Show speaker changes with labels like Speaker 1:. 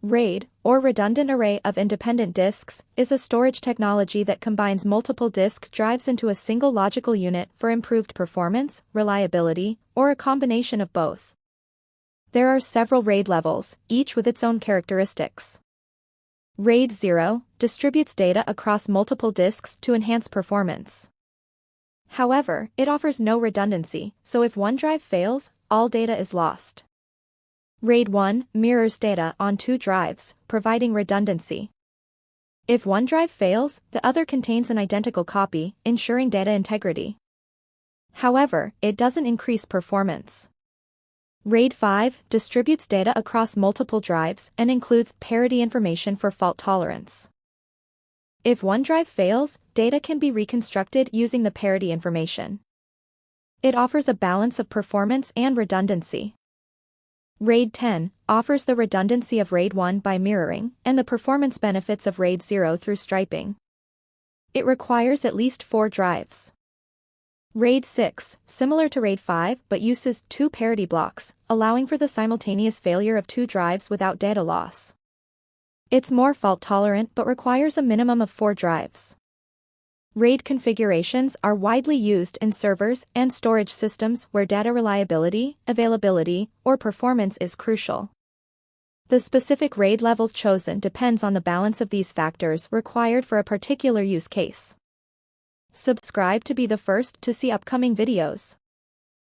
Speaker 1: RAID, or Redundant Array of Independent Disks, is a storage technology that combines multiple disk drives into a single logical unit for improved performance, reliability, or a combination of both. There are several RAID levels, each with its own characteristics. RAID 0 distributes data across multiple disks to enhance performance. However, it offers no redundancy, so if one drive fails, all data is lost. RAID 1 mirrors data on two drives, providing redundancy. If one drive fails, the other contains an identical copy, ensuring data integrity. However, it doesn't increase performance. RAID 5 distributes data across multiple drives and includes parity information for fault tolerance. If one drive fails, data can be reconstructed using the parity information. It offers a balance of performance and redundancy. RAID 10 offers the redundancy of RAID 1 by mirroring and the performance benefits of RAID 0 through striping. It requires at least 4 drives. RAID 6, similar to RAID 5 but uses 2 parity blocks, allowing for the simultaneous failure of 2 drives without data loss. It's more fault-tolerant but requires a minimum of 4 drives. RAID configurations are widely used in servers and storage systems where data reliability, availability, or performance is crucial. The specific RAID level chosen depends on the balance of these factors required for a particular use case. Subscribe to be the first to see upcoming videos.